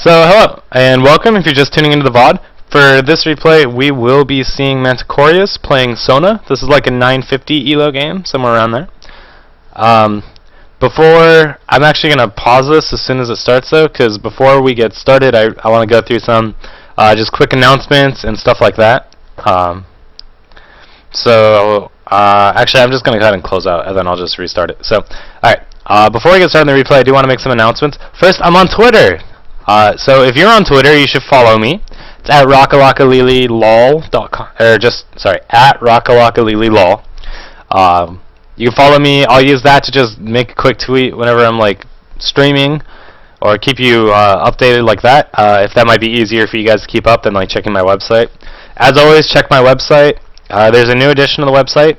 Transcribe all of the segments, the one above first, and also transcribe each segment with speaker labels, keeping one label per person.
Speaker 1: Hello, and welcome if you're just tuning into the VOD. For this replay, we will be seeing Manticorius playing Sona. This is like a 950 elo game, somewhere around there. I'm actually going to pause this as soon as it starts though, because before we get started, I want to go through some just quick announcements and stuff like that. Actually, I'm just going to go ahead and close out, and then I'll just restart it. Alright, before we get started in the replay, I do want to make some announcements. First, I'm on Twitter. So if you're on Twitter, you should follow me. It's at rockalockalilylol.com, or at rockalockalilylol. You can follow me. I'll use that to just make a quick tweet whenever I'm like streaming, or keep you updated like that. If that might be easier for you guys to keep up than like checking my website. As always, check my website. There's a new addition to the website.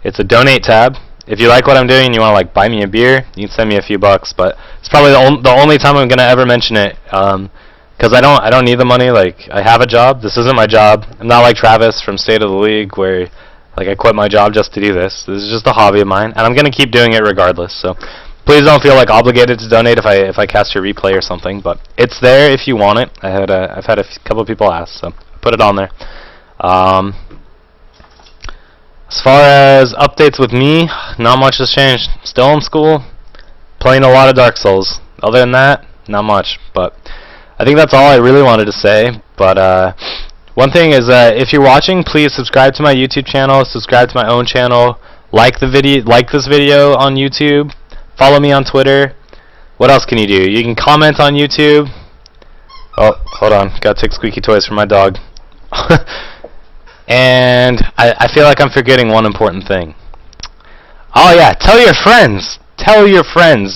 Speaker 1: It's a donate tab. If you like what I'm doing and you want to like buy me a beer, you can send me a few bucks. But it's probably the only time I'm gonna ever mention it, because I don't need the money. Like, I have a job. This isn't my job. I'm not like Travis from State of the League, where like I quit my job just to do this. This is just a hobby of mine, and I'm gonna keep doing it regardless. So please don't feel like obligated to donate if I cast your replay or something. But it's there if you want it. I've had a couple of people ask, so I put it on there. As far as updates with me, not much has changed. Still in school, playing a lot of Dark Souls. Other than that, not much. But I think that's all I really wanted to say. But one thing is, if you're watching, please subscribe to my YouTube channel, subscribe to my own channel, like this video on YouTube, follow me on Twitter. What else can you do? You can comment on YouTube. Oh, hold on, gotta take squeaky toys from my dog. And I feel like I'm forgetting one important thing. Oh yeah, tell your friends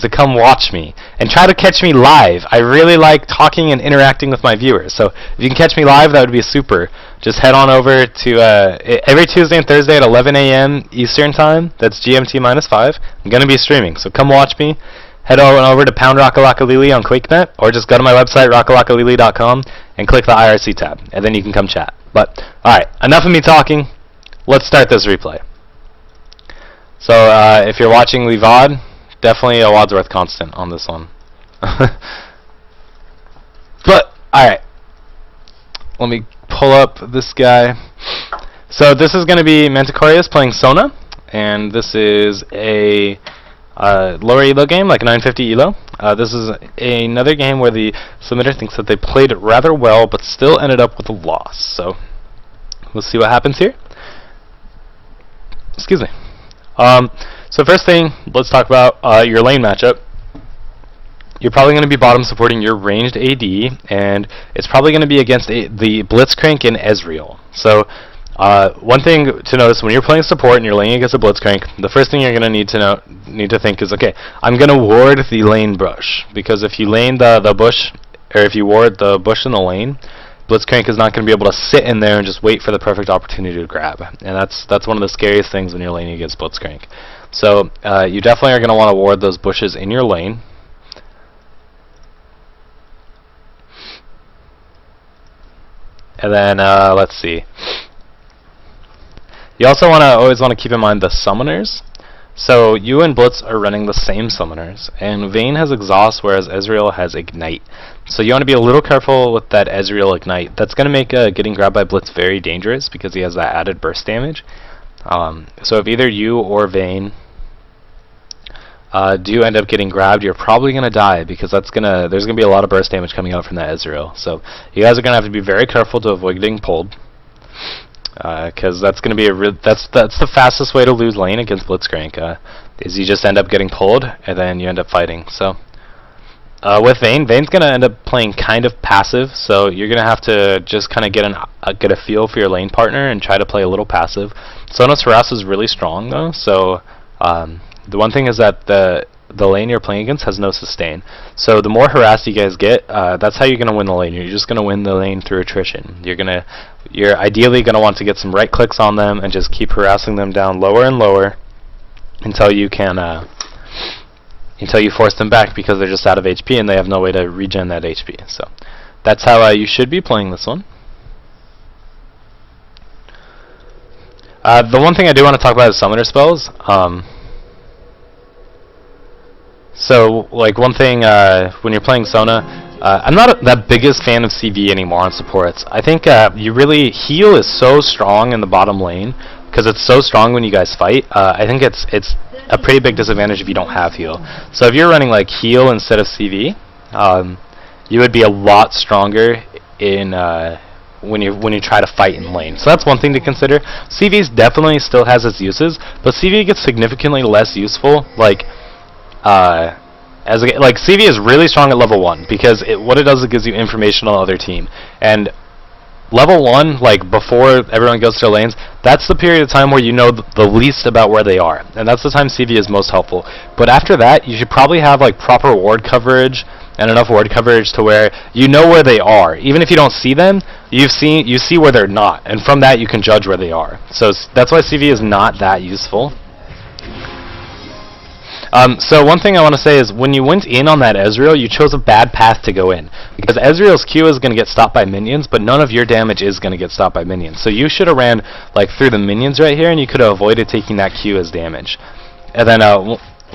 Speaker 1: to come watch me and try to catch me live. I really like talking and interacting with my viewers, so if you can catch me live, that would be super. Just head on over to every Tuesday and Thursday at 11 a.m. Eastern time. That's GMT -5. I'm gonna be streaming, so come watch me. Head on over to #rockalockalili on QuakeNet, or just go to my website rockalockalili.com and click the IRC tab, and then you can come chat. But alright, enough of me talking. Let's start this replay. So if you're watching the VOD, definitely a Wadsworth constant on this one. But alright, let me pull up this guy. So this is going to be Manticorius playing Sona, and this is a lower elo game, like 950 elo. This is another game where the submitter thinks that they played it rather well, but still ended up with a loss. So we'll see what happens here. Excuse me. So first thing, let's talk about your lane matchup. You're probably going to be bottom supporting your ranged AD, and it's probably going to be against the Blitzcrank and Ezreal. So one thing to notice when you're playing support and you're laning against a Blitzcrank, the first thing you're going to need to think is, okay, I'm going to ward the lane bush, because if you lane the bush, or if you ward the bush in the lane, Blitzcrank is not going to be able to sit in there and just wait for the perfect opportunity to grab, and that's one of the scariest things when you're laning against Blitzcrank. So you definitely are going to want to ward those bushes in your lane. And then let's see. You also always want to keep in mind the summoners. So you and Blitz are running the same summoners, and Vayne has Exhaust, whereas Ezreal has Ignite. So you want to be a little careful with that Ezreal Ignite. That's going to make getting grabbed by Blitz very dangerous, because he has that added burst damage. So if either you or Vayne do end up getting grabbed, you're probably going to die, because there's going to be a lot of burst damage coming out from that Ezreal. So you guys are going to have to be very careful to avoid getting pulled. Because that's going to be that's the fastest way to lose lane against Blitzcrank, is you just end up getting pulled and then you end up fighting. So with Vayne's going to end up playing kind of passive, so you're going to have to just kind of get a feel for your lane partner and try to play a little passive. Sona's harass is really strong though, so the one thing is that the lane you're playing against has no sustain. So the more harassed you guys get, that's how you're going to win the lane. You're just going to win the lane through attrition. You're ideally going to want to get some right clicks on them and just keep harassing them down lower and lower until you force them back, because they're just out of HP and they have no way to regen that HP. So that's how you should be playing this one. The one thing I do want to talk about is summoner spells. So, like, one thing when you're playing Sona, I'm not that biggest fan of CV anymore on supports. I think you really heal is so strong in the bottom lane because it's so strong when you guys fight. I think it's a pretty big disadvantage if you don't have heal. So if you're running like heal instead of CV, you would be a lot stronger in when you try to fight in lane. So that's one thing to consider. CV definitely still has its uses, but CV gets significantly less useful. Like CV is really strong at level 1 because what it does is it gives you information on the other team. And level 1, like before everyone goes to their lanes, that's the period of time where you know the least about where they are, and that's the time CV is most helpful. But after that, you should probably have like proper ward coverage and enough ward coverage to where you know where they are. Even if you don't see them, you see where they're not, and from that you can judge where they are. So that's why CV is not that useful. So one thing I want to say is when you went in on that Ezreal, you chose a bad path to go in. Because Ezreal's Q is going to get stopped by minions, but none of your damage is going to get stopped by minions. So you should have ran like through the minions right here, and you could have avoided taking that Q as damage. And then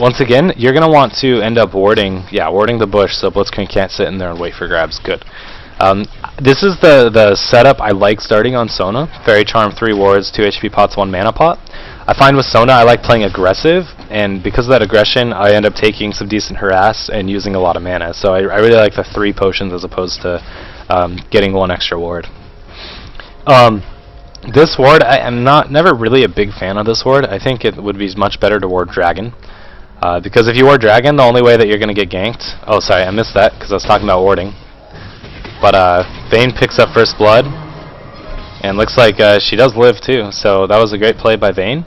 Speaker 1: once again, you're going to want to end up warding the bush so Blitzcrank can't sit in there and wait for grabs. Good. This is the setup I like starting on Sona. Fairy Charm, 3 wards, 2 HP pots, 1 mana pot. I find with Sona I like playing aggressive, and because of that aggression I end up taking some decent harass and using a lot of mana. So I really like the 3 potions as opposed to getting 1 extra ward. This ward, I am never really a big fan of this ward. I think it would be much better to ward Dragon. Because if you ward Dragon, the only way that you're going to get ganked... Oh, sorry, I missed that because I was talking about warding. But Vayne picks up first blood. And looks like she does live too, so that was a great play by Vayne.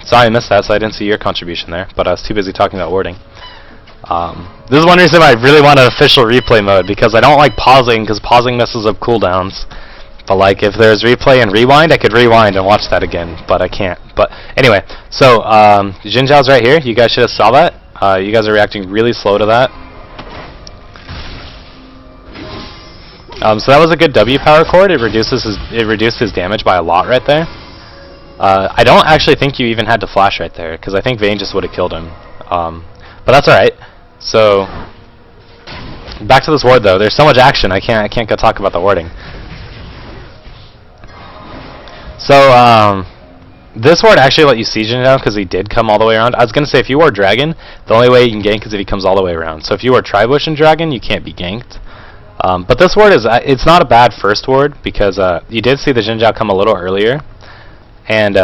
Speaker 1: Sorry I missed that, so I didn't see your contribution there, but I was too busy talking about warding. This is one reason why I really want an official replay mode, because I don't like pausing, because pausing messes up cooldowns. But like, if there's replay and rewind, I could rewind and watch that again, but I can't. But anyway, so Xin Zhao's right here. You guys should have saw that. You guys are reacting really slow to that. So that was a good W power chord. It reduced his damage by a lot right there. I don't actually think you even had to flash right there, because I think Vayne just would have killed him. But that's alright. So back to this ward though. There's so much action. I can't go talk about the warding. So this ward actually let you siege him down because he did come all the way around. I was gonna say if you ward Dragon, the only way you can gank is if he comes all the way around. So if you ward Tribush and Dragon, you can't be ganked. But this ward it's not a bad first ward because you did see the Xin Zhao come a little earlier, and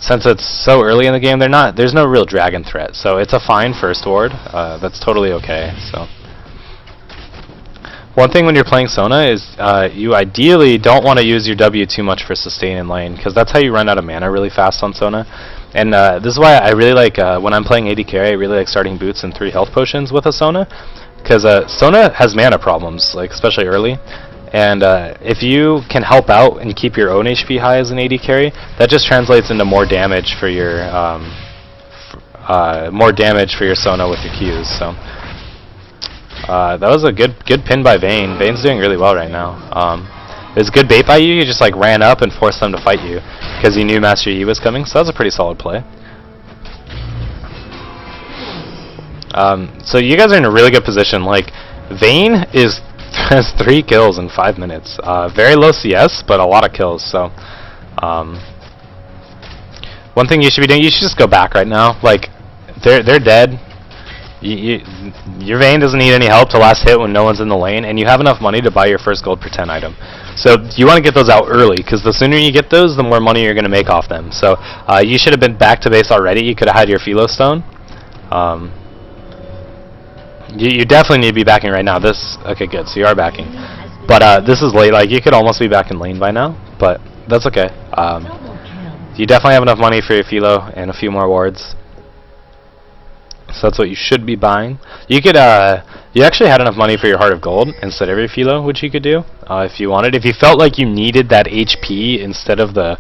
Speaker 1: since it's so early in the game, there's no real dragon threat, so it's a fine first ward. That's totally okay. So one thing when you're playing Sona is you ideally don't want to use your W too much for sustain in lane, because that's how you run out of mana really fast on Sona. And this is why I really like when I'm playing AD carry, I really like starting boots and 3 health potions with a Sona. Because Sona has mana problems, like especially early, and if you can help out and keep your own HP high as an AD carry, that just translates into more damage for your Sona with your Qs. So that was a good pin by Vayne. Vayne's doing really well right now. It was good bait by you. You just like ran up and forced them to fight you because you knew Master Yi was coming. So that was a pretty solid play. So you guys are in a really good position. Like, Vayne has 3 kills in 5 minutes. Very low CS, but a lot of kills. So, one thing you should be doing, you should just go back right now. Like, they're dead. Your Vayne doesn't need any help to last hit when no one's in the lane, and you have enough money to buy your first gold per 10 item. So you want to get those out early, because the sooner you get those, the more money you're going to make off them. So you should have been back to base already. You could have had your Philo Stone. You definitely need to be backing right now. Okay, good. So you are backing, but this is late. Like, you could almost be back in lane by now, but that's okay. You definitely have enough money for your Philo and a few more wards, so that's what you should be buying. You could you actually had enough money for your Heart of Gold instead of your Philo, which you could do if you wanted. If you felt like you needed that HP instead of the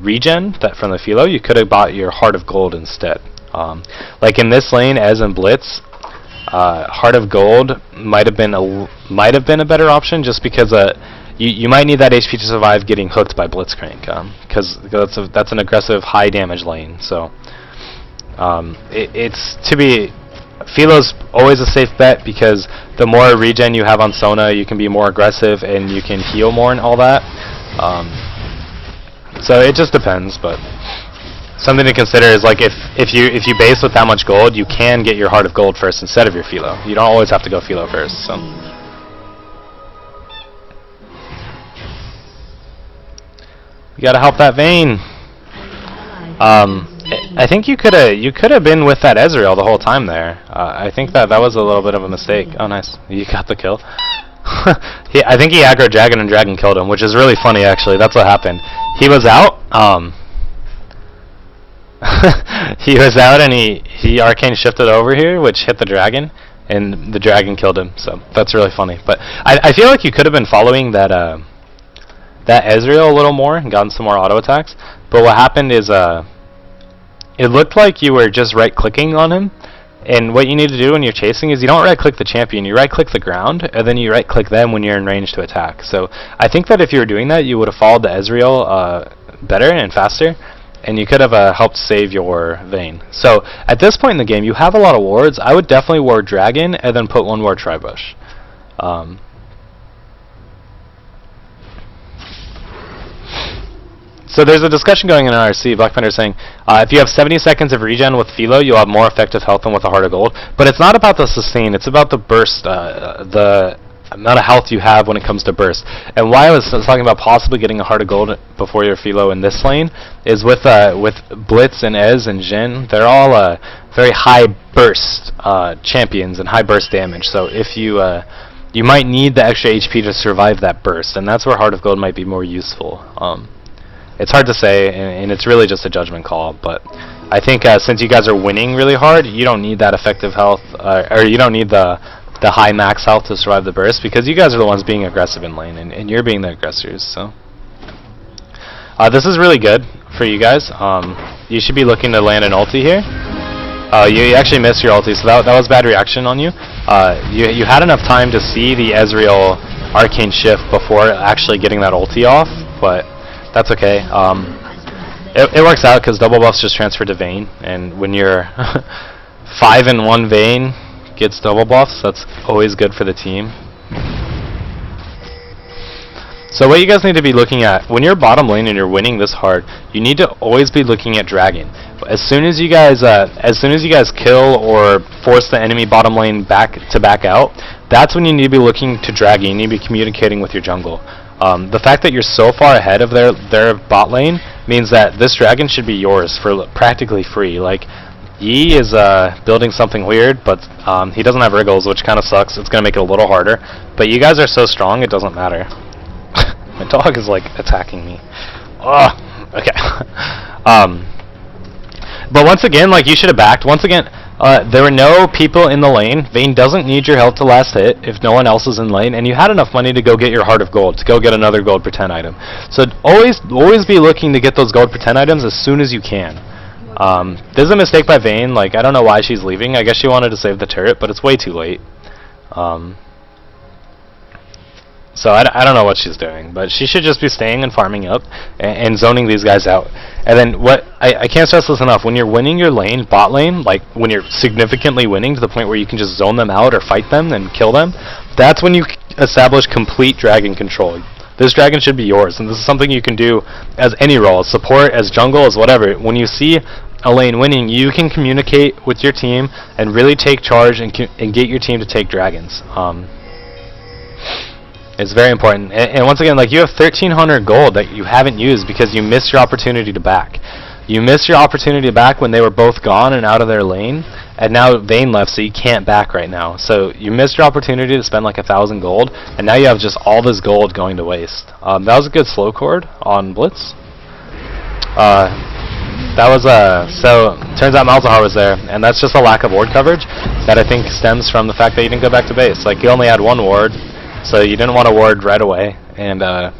Speaker 1: regen from the Philo, you could have bought your Heart of Gold instead. Like in this lane, as in Blitz, Heart of Gold might have been a better option, just because you might need that HP to survive getting hooked by Blitzcrank, because that's an aggressive high damage lane. So it's to be Philo's always a safe bet because the more regen you have on Sona, you can be more aggressive and you can heal more and all that. So it just depends, but something to consider is like if you base with that much gold, you can get your Heart of Gold first instead of your Philo. You don't always have to go Philo first. So you gotta help that Vayne. I think you could have been with that Ezreal the whole time there. I think that was a little bit of a mistake. Oh, nice, you got the kill. I think he aggroed Dragon and Dragon killed him, which is really funny actually. That's what happened. He was out. He was out and he arcane shifted over here, which hit the Dragon, and the Dragon killed him. So that's really funny. But I feel like you could have been following that that Ezreal a little more and gotten some more auto attacks. But what happened is it looked like you were just right-clicking on him, and what you need to do when you're chasing is you don't right-click the champion, you right-click the ground, and then you right-click them when you're in range to attack. So I think that if you were doing that, you would have followed the Ezreal better and faster, and you could have helped save your Vayne. So at this point in the game, you have a lot of wards. I would definitely ward Dragon, and then put one ward Tribush. So there's a discussion going on in RC. Black Panther saying, if you have 70 seconds of regen with Philo, you'll have more effective health than with a Heart of Gold. But it's not about the sustain, it's about the burst, the amount of health you have when it comes to burst. And why I was talking about possibly getting a Heart of Gold before your Philo in this lane is with Blitz and Ez and Jhin, they're all very high burst champions and high burst damage. So if you might need the extra HP to survive that burst, and that's where Heart of Gold might be more useful. It's hard to say, and it's really just a judgment call, but I think since you guys are winning really hard, you don't need that effective health, or you don't need the high max health to survive the burst, because you guys are the ones being aggressive in lane, and you're being the aggressors. So this is really good for you guys. You should be looking to land an ulti here. You actually missed your ulti, so that was bad reaction on you. You had enough time to see the Ezreal arcane shift before actually getting that ulti off, but that's okay. It works out because double buffs just transfer to Vayne, and when you're 5-1 Vayne gets double buffs, that's always good for the team. So what you guys need to be looking at when you're bottom lane and you're winning this hard, you need to always be looking at Dragon. As soon as you guys kill or force the enemy bottom lane back out, that's when you need to be looking to Dragon. You need to be communicating with your jungle. The fact that you're so far ahead of their bot lane means that this Dragon should be yours for practically free. Like, Yi is building something weird, but he doesn't have wriggles, which kind of sucks. It's going to make it a little harder. But you guys are so strong, it doesn't matter. My dog is, like, attacking me. Ugh. Okay. But once again, like, you should have backed. Once again, there were no people in the lane. Vayne doesn't need your health to last hit if no one else is in lane, and you had enough money to go get your Heart of Gold, to go get another gold per 10 item. So always be looking to get those gold per 10 items as soon as you can. This is a mistake by Vayne. Like, I don't know why she's leaving. I guess she wanted to save the turret, but it's way too late. So I don't know what she's doing, but she should just be staying and farming up and zoning these guys out. And then what I can't stress this enough, when you're winning your lane, bot lane, like when you're significantly winning to the point where you can just zone them out or fight them and kill them, that's when you establish complete dragon control. This dragon should be yours, and this is something you can do as any role, as support, as jungle, as whatever. When you see a lane winning, you can communicate with your team and really take charge and get your team to take dragons. It's very important. And once again, like, you have 1,300 gold that you haven't used because you missed your opportunity to back. You missed your opportunity to back when they were both gone and out of their lane, and now Vayne left, so you can't back right now. So you missed your opportunity to spend like 1,000 gold, and now you have just all this gold going to waste. That was a good slow chord on Blitz. That was so turns out Malzahar was there, and that's just a lack of ward coverage that I think stems from the fact that you didn't go back to base. Like, you only had one ward, so you didn't want to ward right away, and I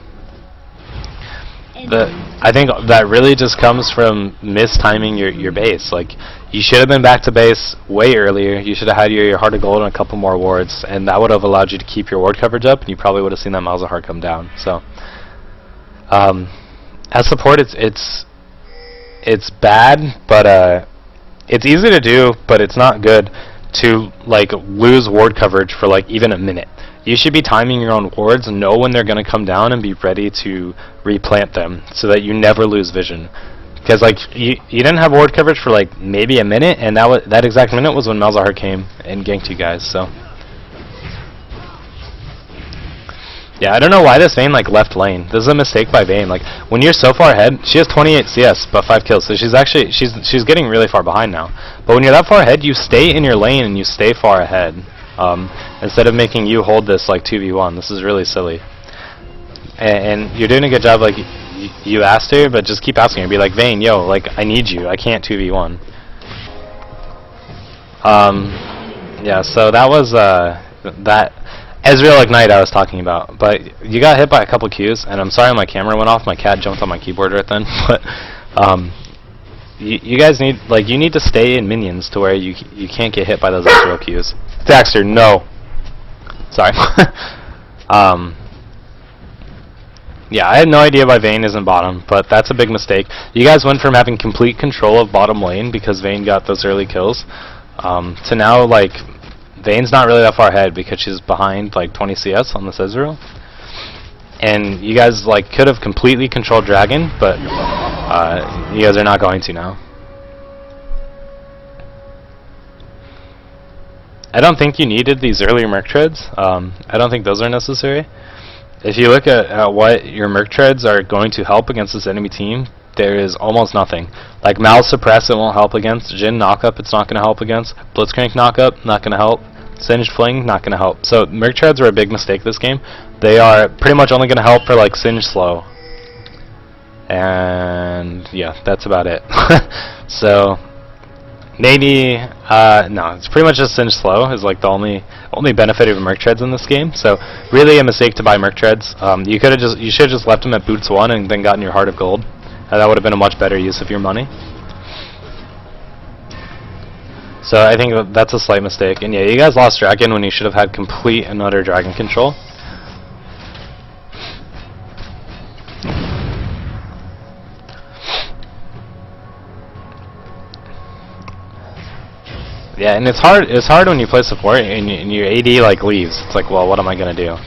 Speaker 1: think that really just comes from mistiming your base. Like, you should have been back to base way earlier. You should have had your Heart of Gold and a couple more wards, and that would have allowed you to keep your ward coverage up, and you probably would have seen that Malzahar come down. So, as support, it's bad, but it's easy to do, but it's not good to like lose ward coverage for like even a minute. You should be timing your own wards, know when they're going to come down, and be ready to replant them so that you never lose vision. Because like you didn't have ward coverage for like maybe a minute, and that exact minute was when Malzahar came and ganked you guys. So yeah, I don't know why this Vayne like left lane. This is a mistake by Vayne. Like when you're so far ahead, she has 28 CS but 5 kills, so she's actually she's getting really far behind now. But when you're that far ahead, you stay in your lane and you stay far ahead. Instead of making you hold this like 2v1. This is really silly. And you're doing a good job. Like you asked her, but just keep asking her. Be like, Vayne, yo, like I need you. I can't 2v1. Yeah. So that was that. Ezreal Ignite I was talking about, but you got hit by a couple Qs, and I'm sorry my camera went off. My cat jumped on my keyboard right then. But you guys need you need to stay in minions to where you can't get hit by those Ezreal Qs. Daxter, no. Sorry. Yeah, I had no idea why Vayne isn't bottom, but that's a big mistake. You guys went from having complete control of bottom lane because Vayne got those early kills, to now like. Vayne's not really that far ahead because she's behind like 20 CS on this Ezreal. And you guys like could have completely controlled Dragon, but you guys are not going to now. I don't think you needed these earlier Merc Treads. I don't think those are necessary. If you look at what your Merc Treads are going to help against this enemy team, there is almost nothing. Like Mal Suppress, it won't help against. Jhin Knockup, it's not going to help against. Blitzcrank Knockup, not going to help. Singed Fling, not going to help. So Merc Treads are a big mistake this game. They are pretty much only going to help for like Singed Slow. And yeah, that's about it. So maybe no, it's pretty much just Singed Slow is like the only benefit of Merc Treads in this game. So really a mistake to buy Merc Treads. You should have just left them at boots 1 and then gotten your Heart of Gold. That would have been a much better use of your money. So I think that's a slight mistake. And yeah, you guys lost Dragon when you should have had complete and utter Dragon control. Yeah, and it's hard when you play support and your AD like leaves. It's like, well, what am I gonna do?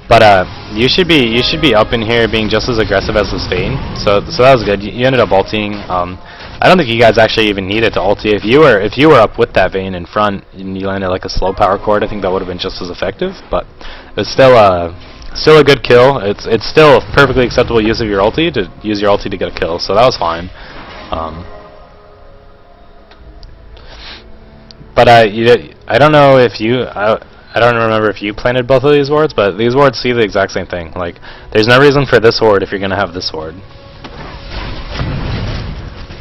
Speaker 1: But you should be up in here being just as aggressive as this Vayne. So that was good. You ended up ulting. I don't think you guys actually even needed to ulti. If you were up with that Vayne in front and you landed like a slow power chord, I think that would have been just as effective. But it's still a good kill. It's still a perfectly acceptable use of your ulti to use your ulti to get a kill. So that was fine. But I don't know if you. I don't remember if you planted both of these wards, but these wards see the exact same thing. Like, there's no reason for this ward if you're gonna have this ward.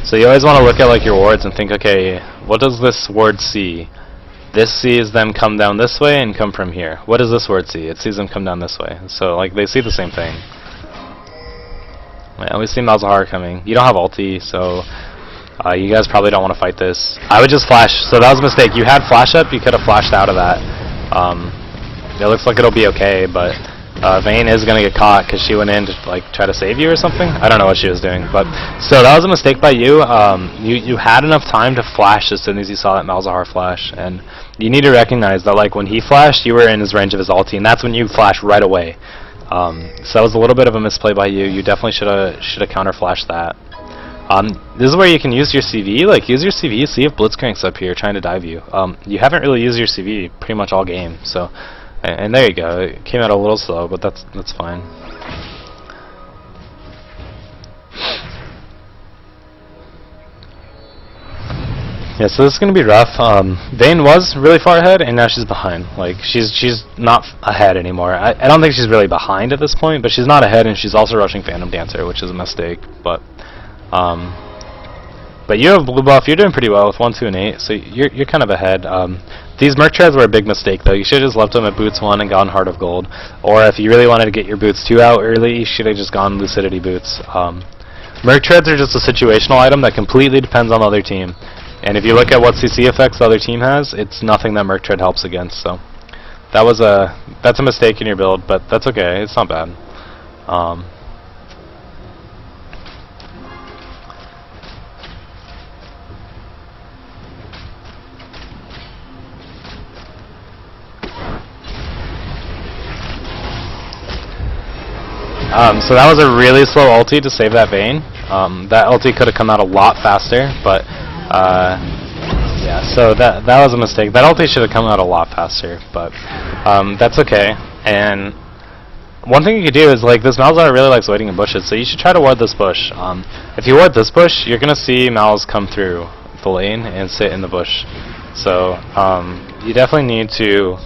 Speaker 1: So you always want to look at like your wards and think, okay, what does this ward see? This sees them come down this way and come from here. What does this ward see? It sees them come down this way. So like they see the same thing. Yeah, we see Malzahar coming. You don't have ulti, so you guys probably don't want to fight this. I would just flash. So that was a mistake. You had flash up. You could have flashed out of that. It looks like it'll be okay, but Vayne is gonna get caught because she went in to like try to save you or something. I don't know what she was doing, but so that was a mistake by you. You had enough time to flash as soon as you saw that Malzahar flash, and you need to recognize that like when he flashed, you were in his range of his ulti, and that's when you flash right away. So that was a little bit of a misplay by you. You definitely should have counter flashed that. This is where you can use your CV. Like use your CV, see if Blitzcrank's up here trying to dive you. You haven't really used your CV pretty much all game, so. And there you go. It came out a little slow, but that's fine. Yeah, so this is gonna be rough. Vayne was really far ahead, and now she's behind. Like she's not ahead anymore. I don't think she's really behind at this point, but she's not ahead, and she's also rushing Phantom Dancer, which is a mistake. But you have blue buff. You're doing pretty well with 1, 2, and 8, so you're kind of ahead. These Merc Treads were a big mistake, though. You should have just left them at boots 1 and gone Heart of Gold. Or if you really wanted to get your boots 2 out early, you should have just gone Lucidity boots. Merc Treads are just a situational item that completely depends on the other team. And if you look at what CC effects the other team has, it's nothing that Merc Tread helps against. So that's a mistake in your build, but that's okay. It's not bad. So that was a really slow ulti to save that Vayne. That ulti could have come out a lot faster, but yeah, so that was a mistake. That ulti should have come out a lot faster, but that's okay. And one thing you could do is, like, this Malzahar really likes waiting in bushes, so you should try to ward this bush. If you ward this bush, you're going to see Malz come through the lane and sit in the bush. So you definitely need to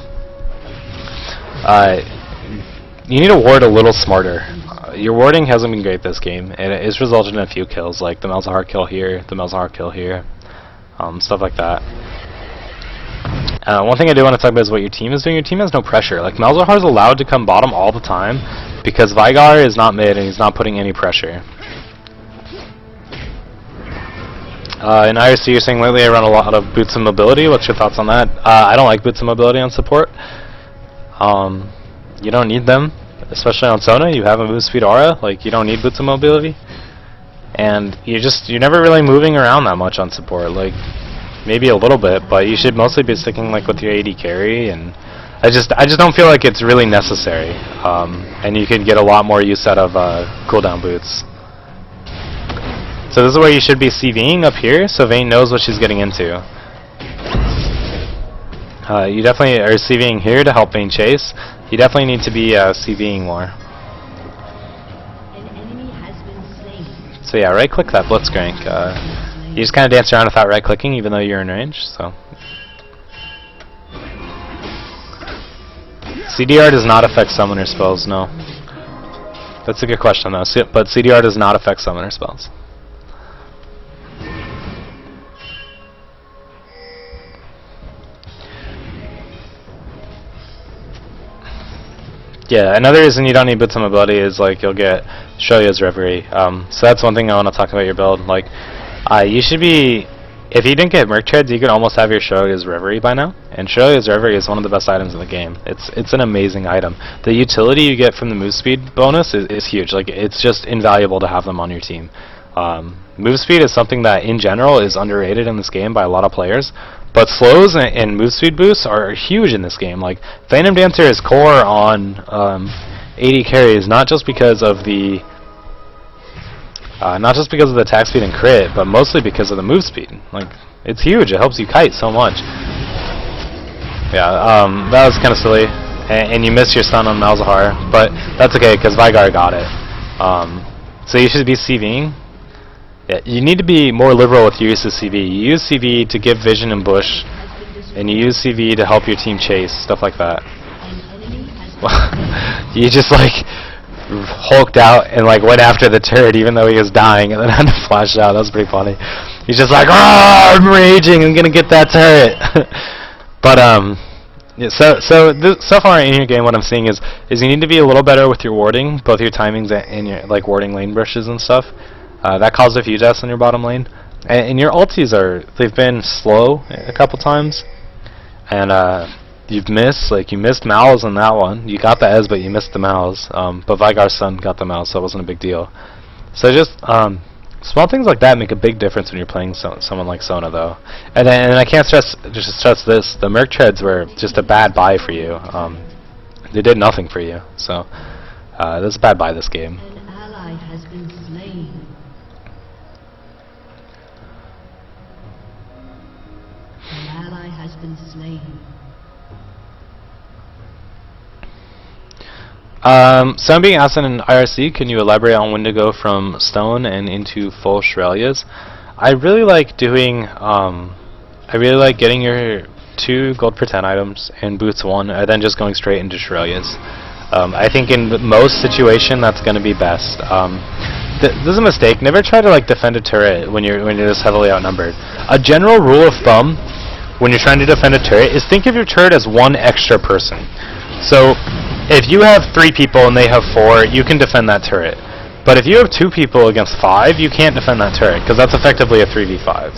Speaker 1: ward a little smarter. Your warding hasn't been great this game, and it's resulted in a few kills, like the Malzahar kill here, the Malzahar kill here, stuff like that. One thing I do want to talk about is what your team is doing. Your team has no pressure. Like, Malzahar's allowed to come bottom all the time because Veigar is not mid and he's not putting any pressure. In IRC, you're saying lately I run a lot of boots and mobility. What's your thoughts on that? I don't like boots and mobility on support. You don't need them, especially on Sona. You have a move speed aura. Like, you don't need boots and mobility. And you're never really moving around that much on support. Like, maybe a little bit, but you should mostly be sticking like with your AD carry, and I just don't feel like it's really necessary. And you can get a lot more use out of cooldown boots. So this is where you should be CVing up here, so Vayne knows what she's getting into. You definitely are CVing here to help Vayne chase. You definitely need to be CVing more. So yeah, right click that Blitzcrank. You just kind of dance around without right-clicking, even though you're in range. So CDR does not affect summoner spells, no. That's a good question, though. But CDR does not affect summoner spells. Yeah, another reason you don't need boots and mobility is, like, you'll get Shouya's Reverie. So that's one thing I want to talk about your build. Like, you should be, if you didn't get Merc Treads, you could almost have your Shouya's Reverie by now. And Shouya's Reverie is one of the best items in the game. It's an amazing item. The utility you get from the move speed bonus is huge. Like, it's just invaluable to have them on your team. Move speed is something that, in general, is underrated in this game by a lot of players. But slows and move speed boosts are huge in this game. Like, Phantom Dancer is core on AD carries, not just because of the attack speed and crit, but mostly because of the move speed. Like, it's huge. It helps you kite so much. Yeah, that was kind of silly, and you missed your stun on Malzahar, but that's okay because Veigar got it. So you should be CVing. Yeah, you need to be more liberal with your use of CV. You use CV to give vision and bush, and you use CV to help your team chase, stuff like that. You just, like, hulked out and, like, went after the turret even though he was dying, and then had to flash out. That was pretty funny. He's just like, "Oh, I'm raging, I'm gonna get that turret." But yeah, so far in your game, what I'm seeing is you need to be a little better with your warding, both your timings and your, like, warding lane brushes and stuff. That caused a few deaths in your bottom lane, and your ultis they've been slow a couple times, and you've missed, like, you missed Malz in that one. You got the Ez, but you missed the Malz. But Veigar's son got the Malz, so it wasn't a big deal. So just small things like that make a big difference when you're playing someone like Sona, though. And I can't stress this: the Merc Treads were just a bad buy for you. They did nothing for you, so that's a bad buy this game.
Speaker 2: An ally has been slain. An ally has been slain.
Speaker 1: So I'm being asked in an IRC, can you elaborate on when to go from stone and into full Shurelya's? I really like doing, getting your 2 gold per 10 items and boots 1, and then just going straight into Shurelya's. I think in most situation that's going to be best. This is a mistake. Never try to, like, defend a turret when you're this heavily outnumbered. A general rule of thumb when you're trying to defend a turret is think of your turret as 1 extra person. So if you have 3 people and they have 4, you can defend that turret. But if you have 2 people against 5, you can't defend that turret, because that's effectively a 3v5.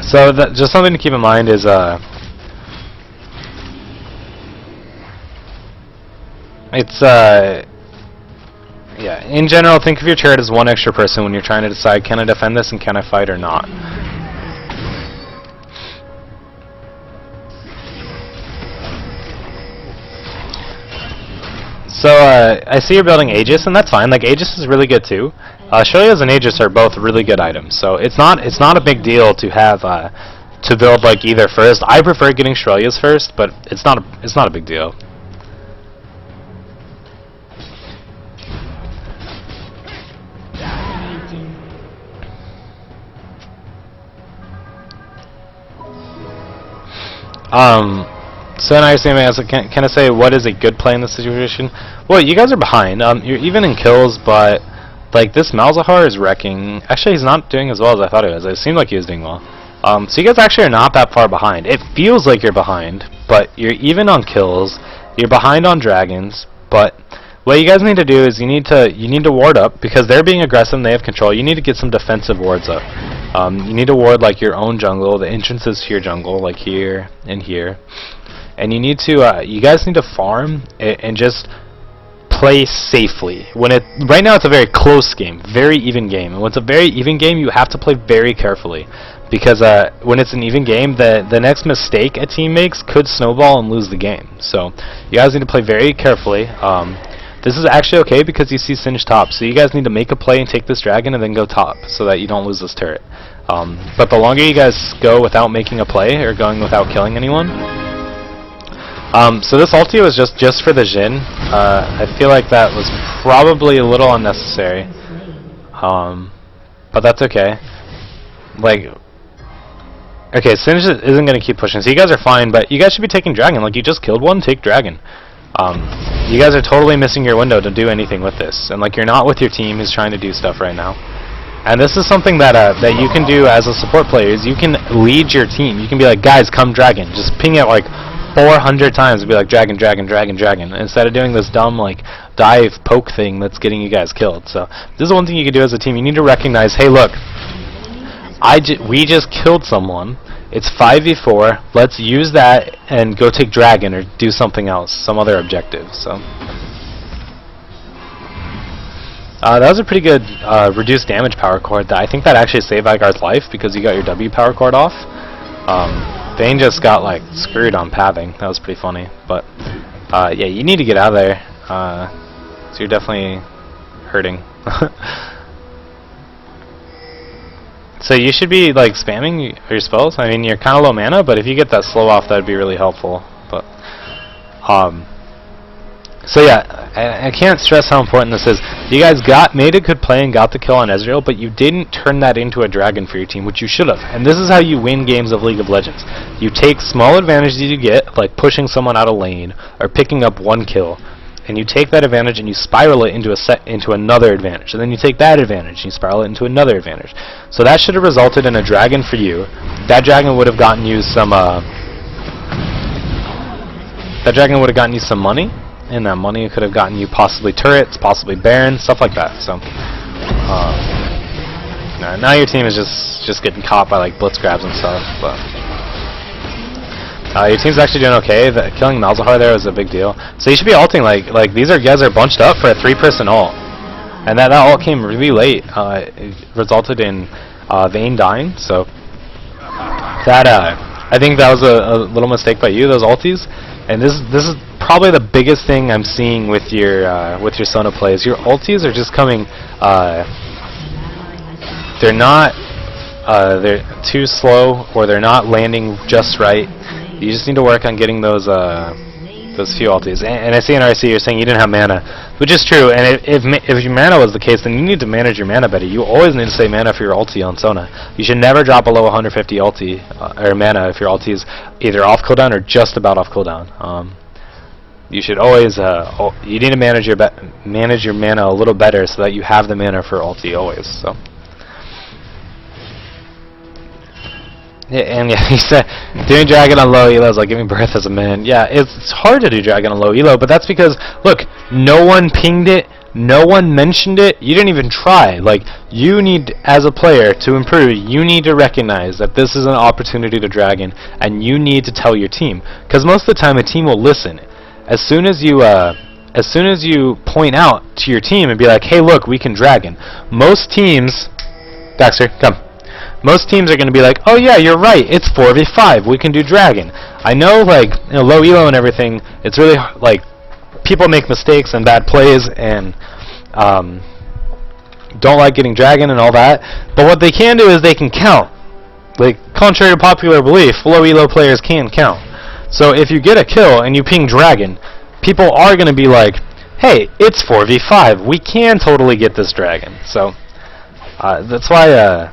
Speaker 1: So that, just something to keep in mind is yeah, in general, think of your turret as 1 extra person when you're trying to decide, can I defend this and can I fight or not. So I see you're building Aegis, and that's fine. Like Aegis is really good too. Shurelya's and Aegis are both really good items, so it's not a big deal to have to build like either first. I prefer getting Shurelya's first, but it's not a big deal. So now you're saying, can I say what is a good play in this situation? Well, you guys are behind. You're even in kills, but like this Malzahar is wrecking. Actually, he's not doing as well as I thought he was. It seemed like he was doing well. So you guys actually are not that far behind. It feels like you're behind, but you're even on kills. You're behind on dragons, but what you guys need to do is you need to ward up because they're being aggressive and they have control. You need to get some defensive wards up. You need to ward like your own jungle, the entrances to your jungle, like here and here. And you need to you guys need to farm and just play safely. Right now it's a very close game, very even game. And when it's a very even game, you have to play very carefully because when it's an even game, the next mistake a team makes could snowball and lose the game. So you guys need to play very carefully. This is actually okay because you see Singe top, so you guys need to make a play and take this dragon and then go top so that you don't lose this turret. But the longer you guys go without making a play or going without killing anyone. So this ulti was just for the Jhin. I feel like that was probably a little unnecessary. But that's okay. Like, okay, Singe isn't going to keep pushing, so you guys are fine, but you guys should be taking dragon. Like, you just killed one, take dragon. You guys are totally missing your window to do anything with this, and like you're not with your team who's trying to do stuff right now. And this is something that that you can do as a support player. Is you can lead your team. You can be like, guys, come dragon. Just ping it like 400 times and be like dragon, dragon, dragon, dragon, instead of doing this dumb like dive poke thing that's getting you guys killed. So this is one thing you can do as a team. You need to recognize, hey, look, we just killed someone. It's 5v4. Let's use that and go take dragon or do something else, some other objective. So that was a pretty good reduced damage power chord. I think that actually saved Igar's life because you got your W power chord off. Vayne just got like screwed on pathing. That was pretty funny. But yeah, you need to get out of there. So you're definitely hurting. So you should be like spamming your spells. I mean, you're kind of low mana, but if you get that slow off, that'd be really helpful. But so yeah, I can't stress how important this is. You guys made a good play and got the kill on Ezreal, but you didn't turn that into a dragon for your team, which you should have. And this is how you win games of League of Legends. You take small advantages you get, like pushing someone out of lane or picking up one kill, and you take that advantage and you spiral it into another advantage, and then you take that advantage and you spiral it into another advantage. So that should have resulted in a dragon for you. That dragon would have gotten you some money, and that money could have gotten you possibly turrets, possibly barons, stuff like that. So now your team is just getting caught by like blitz grabs and stuff. But your team's actually doing okay. Killing Malzahar there was a big deal. So you should be ulting like these guys are bunched up for a 3-person ult, and that ult came really late. It resulted in Vayne dying. So that I think that was a little mistake by you. Those ultis, and this is probably the biggest thing I'm seeing with your Sona plays. Your ultis are just coming. They're too slow, or they're not landing just right. You just need to work on getting those few ultis. And I see in RC you're saying you didn't have mana, which is true. And if your mana was the case, then you need to manage your mana better. You always need to save mana for your ulti on Sona. You should never drop below 150 ulti or mana if your ulti is either off cooldown or just about off cooldown. You should always you need to manage your mana a little better so that you have the mana for ulti always. So. Yeah, and yeah, he said doing dragon on low elo is like giving birth as a man. Yeah, it's hard to do dragon on low elo, but that's because look, no one pinged it, no one mentioned it, you didn't even try. Like, you need, as a player, to improve, you need to recognize that this is an opportunity to dragon, and you need to tell your team, because most of the time a team will listen. As soon as you point out to your team and be like, hey, look, we can dragon. Most teams, Baxter, come. Most teams are going to be like, oh yeah, you're right, it's 4v5, we can do dragon. I know, like, low elo and everything, it's really, like, people make mistakes and bad plays and don't like getting dragon and all that. But what they can do is they can count. Like, contrary to popular belief, low elo players can count. So if you get a kill and you ping dragon, people are going to be like, hey, it's 4v5. We can totally get this dragon. So that's why,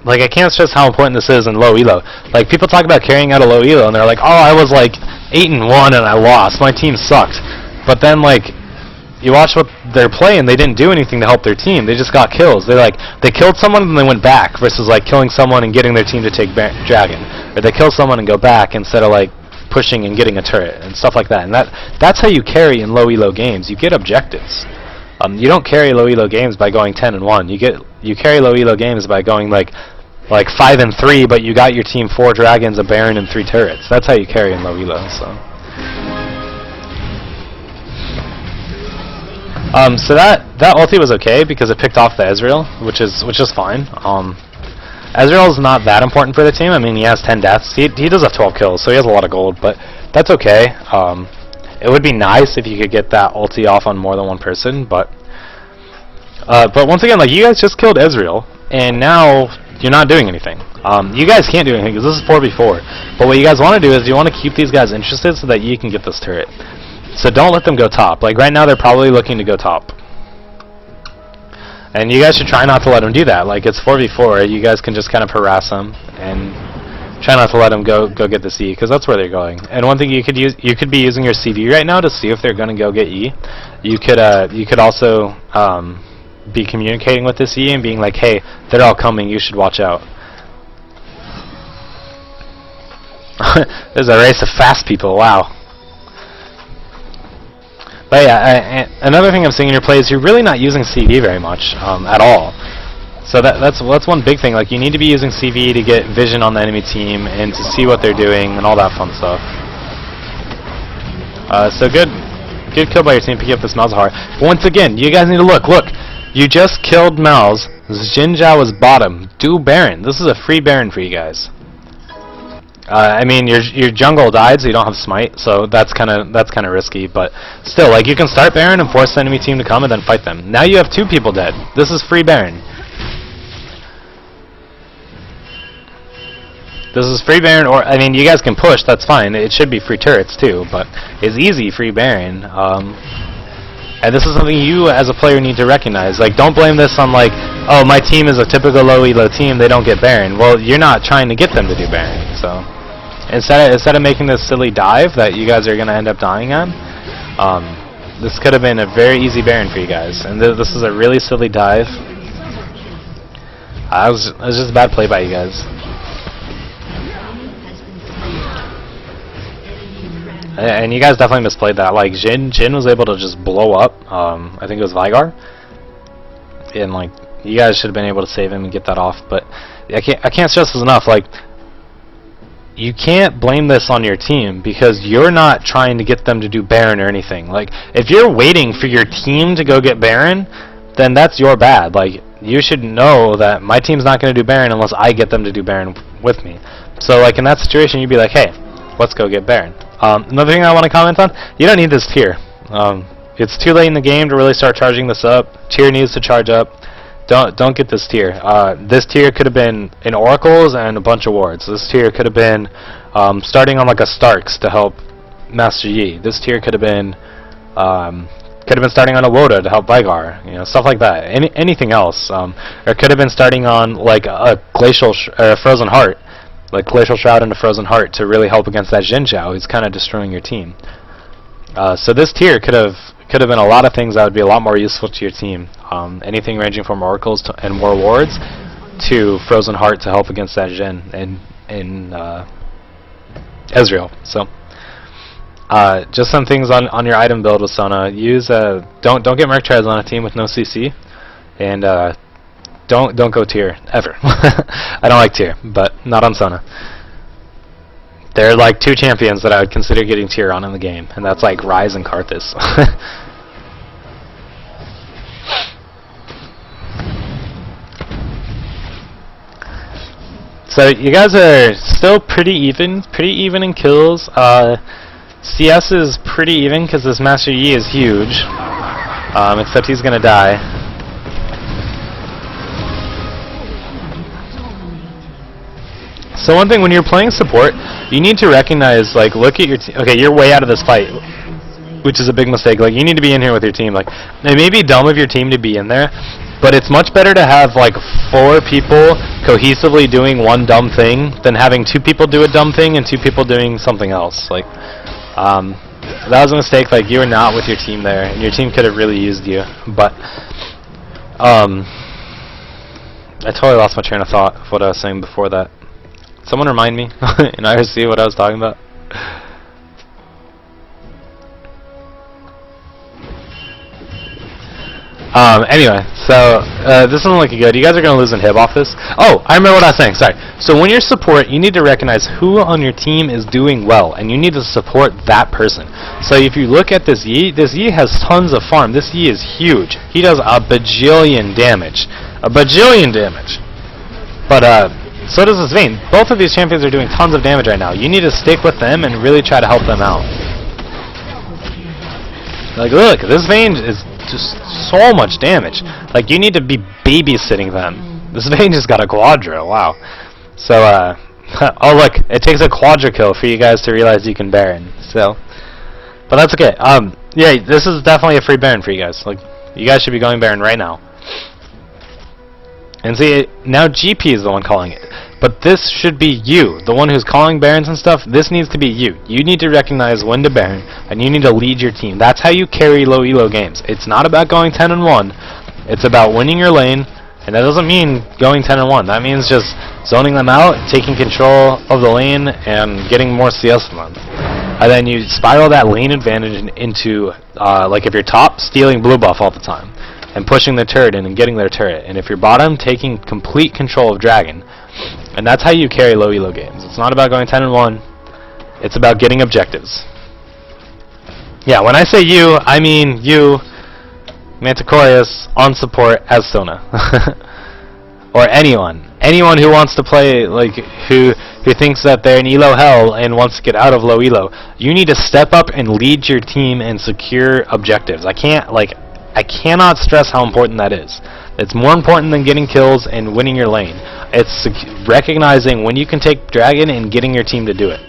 Speaker 1: like, I can't stress how important this is in low elo. Like, people talk about carrying out a low elo, and they're like, oh, I was like 8-1 and I lost. My team sucked. But then, like, you watch what they're playing, they didn't do anything to help their team. They just got kills. They killed someone and they went back, versus like killing someone and getting their team to take dragon. Or they kill someone and go back instead of like pushing and getting a turret and stuff like that. And that's how you carry in low elo games. You get objectives. You don't carry low elo games by going 10-1. You carry low elo games by going like 5-3, but you got your team 4 dragons, a baron, and 3 turrets. That's how you carry in low elo. So that ulti was okay because it picked off the Ezreal, which is fine. Ezreal's not that important for the team. I mean, he has 10 deaths. He does have 12 kills, so he has a lot of gold, but that's okay. It would be nice if you could get that ulti off on more than one person, but once again, like, you guys just killed Ezreal, and now you're not doing anything. You guys can't do anything because this is 4v4. But what you guys want to do is you want to keep these guys interested so that you can get this turret. So don't let them go top. Like, right now they're probably looking to go top. And you guys should try not to let them do that. Like, it's 4v4. You guys can just kind of harass them and try not to let them go get the C, because that's where they're going. And one thing you could be using your CV right now to see if they're going to go get E. You could also be communicating with the C and being like, hey, they're all coming. You should watch out. There's a race of fast people. Wow. But yeah, another thing I'm seeing in your play is you're really not using CV very much at all. So that's one big thing. Like, you need to be using CV to get vision on the enemy team and to see what they're doing and all that fun stuff. So good kill by your team picking up this Malzahar. Once again, you guys need to look. Look, you just killed Malz. Xin Zhao is bottom. Do Baron. This is a free Baron for you guys. I mean, your jungle died, so you don't have smite, so that's kind of risky. But still, like, you can start Baron and force the enemy team to come and then fight them. Now you have 2 people dead. This is free Baron. This is free Baron, or I mean, you guys can push. That's fine. It should be free turrets too, but it's easy free Baron. And this is something you, as a player, need to recognize. Like, don't blame this on, like, oh, my team is a typical low elo team. They don't get Baron. Well, you're not trying to get them to do Baron, so. Instead of making this silly dive that you guys are going to end up dying on, this could have been a very easy Baron for you guys. And this is a really silly dive. It was just a bad play by you guys. And you guys definitely misplayed that. Like, Jin was able to just blow up. I think it was Vigar. And, like, you guys should have been able to save him and get that off. But I can't stress this enough. Like, you can't blame this on your team because you're not trying to get them to do Baron or anything. Like, if you're waiting for your team to go get Baron, then that's your bad. Like, you should know that my team's not going to do Baron unless I get them to do Baron with me. So, like, in that situation, you'd be like, hey, let's go get Baron. Another thing I want to comment on, you don't need this tier. It's too late in the game to really start charging this up. Tier needs to charge up. Don't get this tier. This tier could have been in Oracles and a bunch of wards. This tier could have been starting on like a Starks to help Master Yi. This tier could have been starting on a Woda to help Vigar. You know, stuff like that. Anything else, or it could have been starting on like a Glacial Frozen Heart, like Glacial Shroud and a Frozen Heart to really help against that Xin Zhao who's kind of destroying your team. So this tier could have been a lot of things that would be a lot more useful to your team. Anything ranging from Oracles and more wards to Frozen Heart to help against that Jhin in Ezreal. So just some things on your item build with Sona. Use don't get Merc Treads on a team with no CC, and don't go tier ever. I don't like tier, but not on Sona. There are like 2 champions that I would consider getting tier on in the game, and that's like Ryze and Karthus. So you guys are still pretty even in kills. CS is pretty even because this Master Yi is huge. Except he's gonna die. So one thing, when you're playing support, you need to recognize, like, look at your team. Okay, you're way out of this fight, which is a big mistake. Like, you need to be in here with your team. Like, it may be dumb of your team to be in there, but it's much better to have, like, 4 people cohesively doing one dumb thing than having 2 people do a dumb thing and 2 people doing something else. Like, that was a mistake. Like, you were not with your team there, and your team could have really used you. But, I totally lost my train of thought of what I was saying before that. Someone remind me in IRC what I was talking about. Anyway, so this isn't looking good. You guys are going to lose in hib off this. Oh, I remember what I was saying. Sorry. So when you're support, you need to recognize who on your team is doing well, and you need to support that person. So if you look at this Yi has tons of farm. This Yi is huge. He does a bajillion damage. A bajillion damage. But, so does this Vayne. Both of these champions are doing tons of damage right now. You need to stick with them and really try to help them out. Like, look, this Vayne is just so much damage. Like, you need to be babysitting them. This Vayne just got a quadra, wow. So, oh look, it takes a quadra kill for you guys to realize you can Baron. So, but that's okay. Yeah, this is definitely a free Baron for you guys. Like, you guys should be going Baron right now. And see, now GP is the one calling it. But this should be you, the one who's calling Barons and stuff. This needs to be you. You need to recognize when to Baron, and you need to lead your team. That's how you carry low elo games. It's not about going 10-1. It's about winning your lane, and that doesn't mean going 10-1. That means just zoning them out, taking control of the lane, and getting more CS from them. And then you spiral that lane advantage into, like if you're top, stealing blue buff all the time, and pushing the turret in and getting their turret. And if you're bottom, taking complete control of Dragon. And that's how you carry low elo games. It's not about going 10-1. It's about getting objectives. Yeah, when I say you, I mean you, Manticorius, on support as Sona. Or anyone. Anyone who wants to play, like, who thinks that they're in elo hell and wants to get out of low elo. You need to step up and lead your team and secure objectives. I cannot stress how important that is. It's more important than getting kills and winning your lane. It's recognizing when you can take Dragon and getting your team to do it.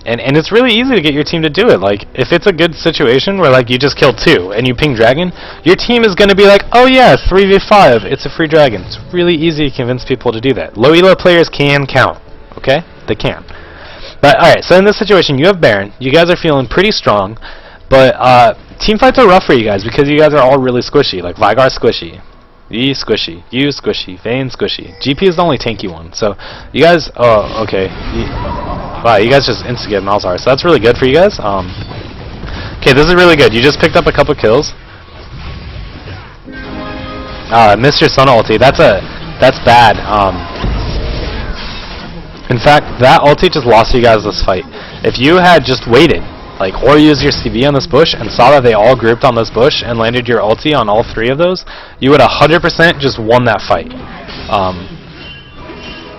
Speaker 1: And it's really easy to get your team to do it. Like, if it's a good situation where, like, you just kill 2 and you ping Dragon, your team is going to be like, oh yeah, 3v5, it's a free Dragon. It's really easy to convince people to do that. Low elo players can count, okay? They can. But, alright, so in this situation, you have Baron. You guys are feeling pretty strong, but, team fights are rough for you guys because you guys are all really squishy. Like, Vigar squishy. Yi squishy. You squishy. Vayne squishy. GP is the only tanky one. So, you guys... Oh, okay. Wow, you guys just insta-get Malzahar. So that's really good for you guys. Okay, this is really good. You just picked up a couple kills. Missed your Sona ulti. That's bad. In fact, that ulti just lost you guys this fight. If you had just waited, like, or used your CV on this bush and saw that they all grouped on this bush and landed your ulti on all 3 of those, you would 100% just won that fight.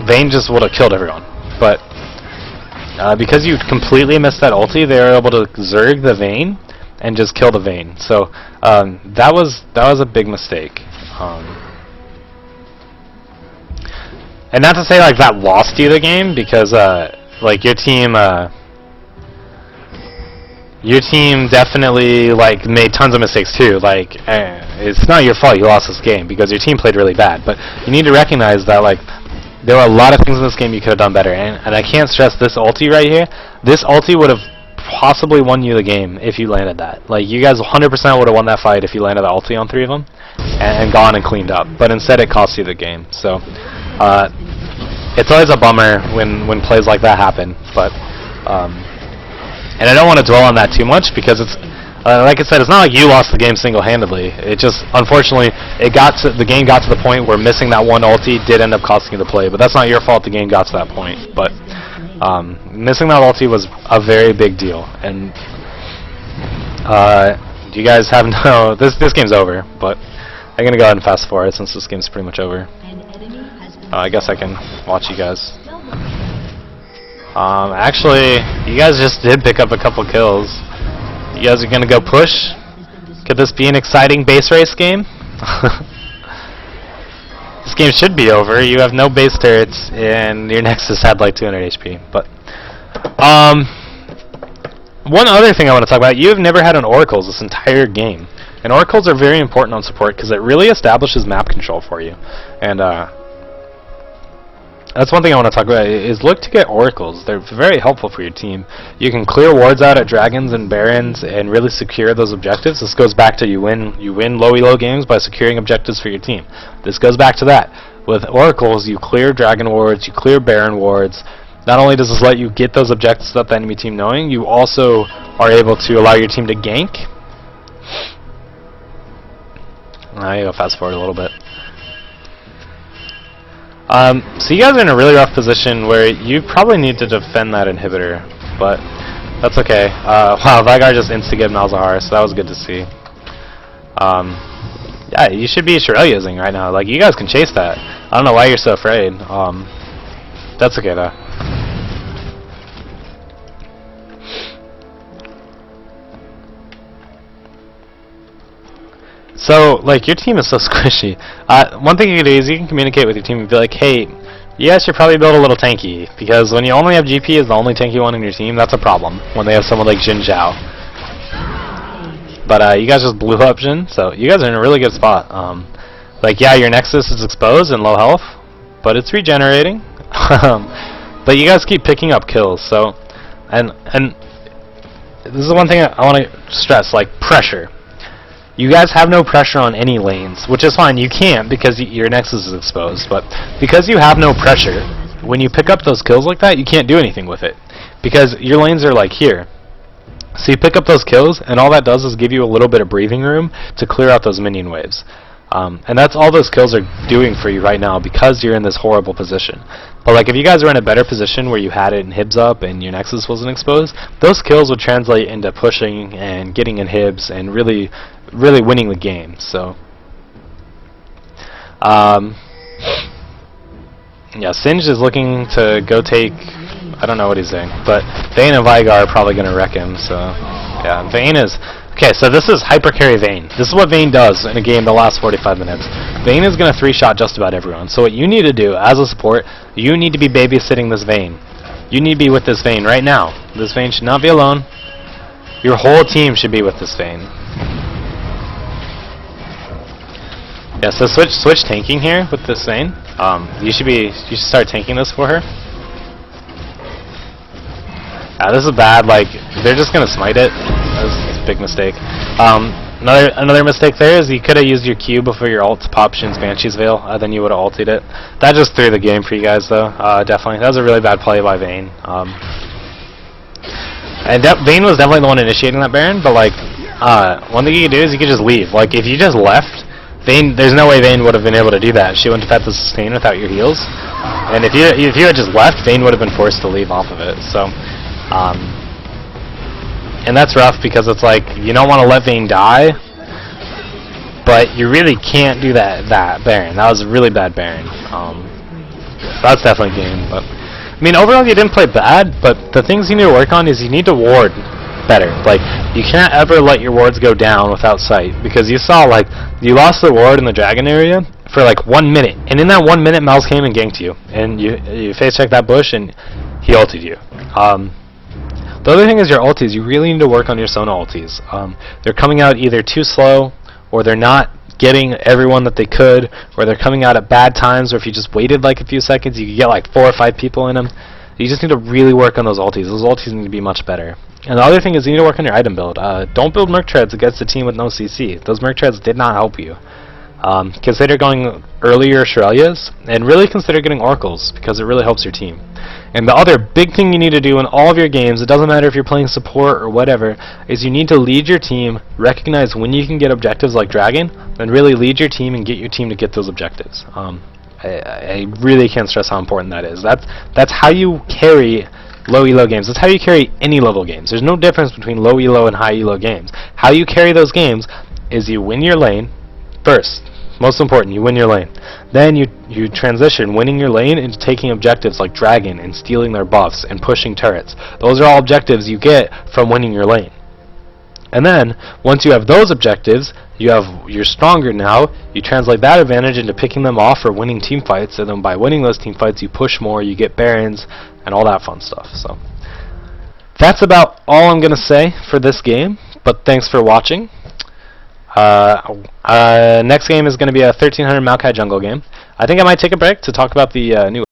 Speaker 1: Vayne just would have killed everyone. But because you completely missed that ulti, they were able to Zerg the Vayne and just kill the Vayne. So that was a big mistake. And not to say like that lost you the game, because like your team definitely like made tons of mistakes too. Like it's not your fault you lost this game because your team played really bad. But you need to recognize that like there were a lot of things in this game you could have done better. And I can't stress this ulti right here. This ulti would have possibly won you the game if you landed that. Like you guys 100% would have won that fight if you landed the ulti on 3 of them and gone and cleaned up. But instead it cost you the game. So it's always a bummer when plays like that happen. But and I don't want to dwell on that too much because it's like I said, it's not like you lost the game single-handedly. It just, unfortunately, the game got to the point where missing that one ulti did end up costing you the play. But that's not your fault the game got to that point. But missing that ulti was a very big deal. And you guys have no... This game's over, but I'm going to go ahead and fast forward since this game's pretty much over. I guess I can watch you guys. Actually, you guys just did pick up a couple kills. You guys are gonna go push? Could this be an exciting base race game? This game should be over. You have no base turrets, and your Nexus had like 200 HP. But one other thing I want to talk about: you have never had an Oracles this entire game, and Oracles are very important on support because it really establishes map control for you. And that's one thing I want to talk about, is look to get Oracles. They're very helpful for your team. You can clear wards out at Dragons and Barons and really secure those objectives. This goes back to you win low elo games by securing objectives for your team. This goes back to that. With Oracles, you clear Dragon wards, you clear Baron wards. Not only does this let you get those objectives without the enemy team knowing, you also are able to allow your team to gank. I go fast forward a little bit. So you guys are in a really rough position where you probably need to defend that inhibitor, but that's okay. Wow, Vigar just insta-gib Malzahar, so that was good to see. Yeah, you should be Shirellizing right now. Like, you guys can chase that. I don't know why you're so afraid. That's okay though. So, like, your team is so squishy. One thing you can do is you can communicate with your team and be like, hey, you guys should probably build a little tanky, because when you only have GP as the only tanky one in your team, that's a problem, when they have someone like Jin Zhao. But you guys just blew up Jin, so you guys are in a really good spot. Like, yeah, your Nexus is exposed and low health, but it's regenerating. But you guys keep picking up kills, so... And this is one thing I want to stress, like, pressure. You guys have no pressure on any lanes, which is fine. You can't because your Nexus is exposed, but because you have no pressure, when you pick up those kills like that, you can't do anything with it because your lanes are like here. So you pick up those kills, and all that does is give you a little bit of breathing room to clear out those minion waves. And that's all those kills are doing for you right now because you're in this horrible position. But like if you guys were in a better position where you had it inhibs up and your Nexus wasn't exposed, those kills would translate into pushing and getting inhibs and really winning the game. So yeah, Singe is looking to go take, I don't know what he's doing, but Vayne and Vigar are probably going to wreck him. So yeah, Vayne is... Okay, so this is hyper carry Vayne. This is what Vayne does in a game the last 45 minutes. Vayne is going to 3-shot just about everyone. So what you need to do as a support, you need to be babysitting this Vayne. You need to be with this Vayne right now. This Vayne should not be alone. Your whole team should be with this Vayne. Yeah, so switch tanking here with this Vayne. You should start tanking this for her. Yeah, this is bad. Like, they're just gonna smite it. That's a big mistake. Another mistake there is you could have used your Q before your ult to pop Shin's Banshee's Veil. Then you would have ulted it. That just threw the game for you guys, though. Definitely, that was a really bad play by Vayne. And Vayne was definitely the one initiating that Baron. But like, one thing you could do is you could just leave. Like, if you just left, Vayne, there's no way Vayne would have been able to do that. She wouldn't have had to sustain without your heals. And if you had just left, Vayne would have been forced to leave off of it. So. And that's rough because it's like you don't want to let Vayne die, but you really can't do that Baron. That was a really bad Baron. That's definitely game. But I mean, overall you didn't play bad, but the things you need to work on is you need to ward better. Like, you can't ever let your wards go down without sight, because you saw, like, you lost the ward in the dragon area for like 1 minute, and in that 1 minute Malz came and ganked you, and you face checked that bush and he ulted you. The other thing is your ultis. You really need to work on your Sona ultis. They're coming out either too slow, or they're not getting everyone that they could, or they're coming out at bad times, or if you just waited like a few seconds, you could get like 4 or 5 people in them. You just need to really work on those ultis. Those ultis need to be much better. And the other thing is you need to work on your item build. Don't build Merc Treads against a team with no CC. Those Merc Treads did not help you. Consider going earlier Shirellizs, and really consider getting Oracles, because it really helps your team. And the other big thing you need to do in all of your games, it doesn't matter if you're playing support or whatever, is you need to lead your team, recognize when you can get objectives like Dragon, and really lead your team and get your team to get those objectives. I really can't stress how important that is. That's how you carry low elo games. That's how you carry any level games. There's no difference between low elo and high elo games. How you carry those games is you win your lane first. Most important, you win your lane. Then you transition winning your lane into taking objectives like Dragon and stealing their buffs and pushing turrets. Those are all objectives you get from winning your lane. And then, once you have those objectives, you're stronger now, you translate that advantage into picking them off or winning team fights, and then by winning those team fights you push more, you get barons, and all that fun stuff. So that's about all I'm going to say for this game, but thanks for watching. Next game is going to be a 1300 Maokai jungle game. I think I might take a break to talk about the new